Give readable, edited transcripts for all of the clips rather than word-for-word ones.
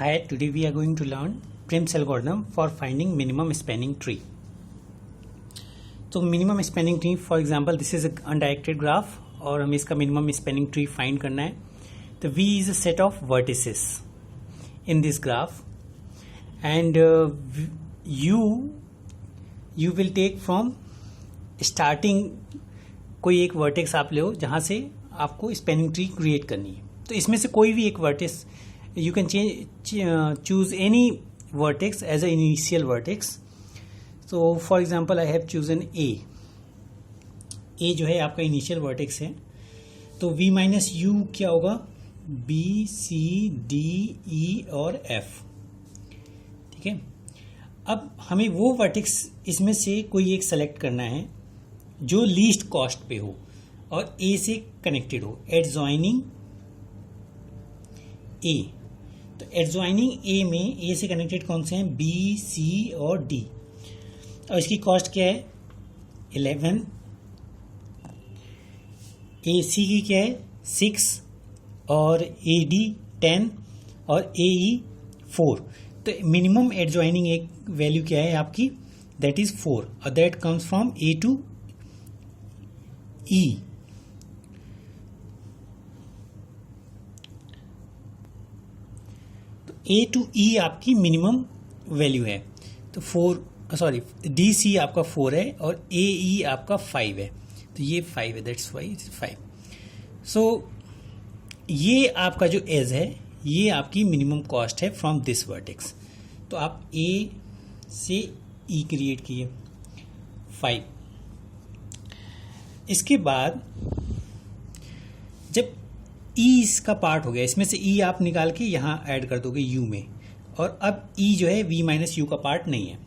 Hi, today we are going to learn Prim's algorithm for finding minimum spanning tree. तो minimum spanning tree, for example, this is a undirected graph और हमें इसका minimum spanning tree find करना है. तो V is a set of vertices in this graph and you will take from starting कोई एक vertex आप ले जहाँ से आपको spanning tree create करनी है. तो इसमें से कोई भी एक vertex you can choose any vertex as an initial vertex. So for example I have chosen A जो है आपका initial vertex है. तो V माइनस U क्या होगा? B, C, D, E और F. ठीक है. अब हमें वो vertex इसमें से कोई एक select करना है जो least cost पे हो और A से connected हो. Adjoining A. तो एडजॉइनिंग ए में ए से कनेक्टेड कौन से हैं? बी, सी और डी. और इसकी कॉस्ट क्या है? 11. ए सी की क्या है? 6 और ए डी 10 और ए ई 4. तो मिनिमम एडजॉइनिंग एक वैल्यू क्या है आपकी? दैट इज 4 और that comes from A to E. A to E आपकी मिनिमम वैल्यू है. तो डी सी आपका 4 है और ए ई आपका 5 है. तो ये 5 है, दैट्स वाई 5. सो ये आपका जो एज है ये आपकी मिनिमम कॉस्ट है फ्रॉम दिस वर्टेक्स. तो आप ए से ई क्रिएट किए 5. इसके बाद जब ई इसका पार्ट हो गया, इसमें से ई आप निकाल के यहाँ ऐड कर दोगे यू में. और अब ई जो है वी माइनस यू का पार्ट नहीं है.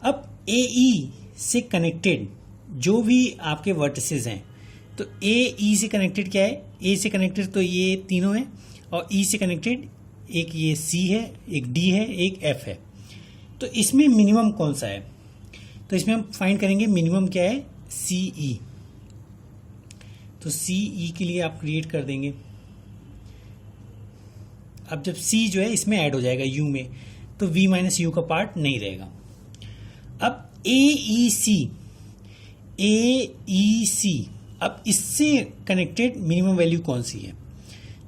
अब ए ई से कनेक्टेड जो भी आपके वर्टिसेस हैं, तो ए ई से कनेक्टेड क्या है? ए से कनेक्टेड तो ये तीनों हैं और ई से कनेक्टेड एक ये सी है, एक डी है, एक एफ है. तो इसमें मिनिमम कौन सा है? तो इसमें हम फाइंड करेंगे मिनिमम क्या है? सी ई. तो सी ई के लिए आप क्रिएट कर देंगे. अब जब C जो है इसमें ऐड हो जाएगा U में, तो V माइनस यू का पार्ट नहीं रहेगा. अब ए सी अब इससे कनेक्टेड मिनिमम वैल्यू कौन सी है?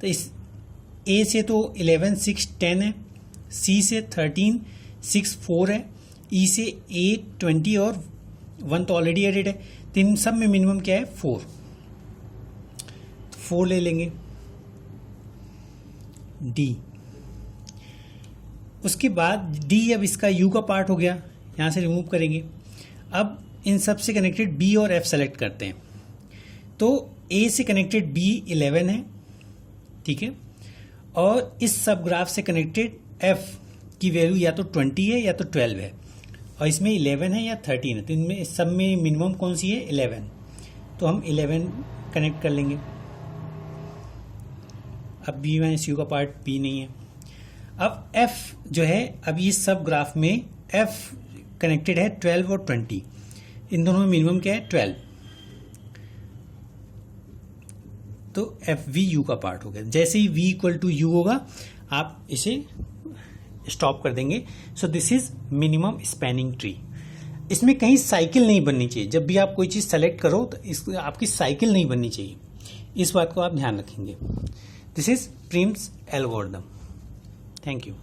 तो इस A से तो 11, 6, 10 है, C से 13, 6, 4 है, E से 8, 20 और 1 तो ऑलरेडी एडेड है. तो इन सब में मिनिमम क्या है? 4. तो 4 ले लेंगे. डी. उसके बाद डी अब इसका यू का पार्ट हो गया, यहां से रिमूव करेंगे. अब इन सब से कनेक्टेड बी और एफ सेलेक्ट करते हैं. तो ए से कनेक्टेड बी 11 है, ठीक है. और इस सब ग्राफ से कनेक्टेड एफ की वैल्यू या तो 20 है या तो 12 है और इसमें 11 है या 13 है. तो इनमें सब में मिनिमम कौन सी है? 11. तो हम 11 कनेक्ट कर लेंगे. अब बी माइनस यू का पार्ट बी नहीं है. अब एफ जो है, अब ये सब ग्राफ में एफ कनेक्टेड है 12 और 20. इन दोनों में मिनिमम क्या है? 12. तो एफ वी यू का पार्ट हो गया. जैसे ही वी इक्वल टू यू होगा आप इसे स्टॉप कर देंगे. So this is minimum spanning tree. इसमें कहीं साइकिल नहीं बननी चाहिए. जब भी आप कोई चीज सेलेक्ट करो तो आपकी साइकिल नहीं बननी चाहिए. इस बात को आप ध्यान रखेंगे. This is Prim's algorithm. Thank you.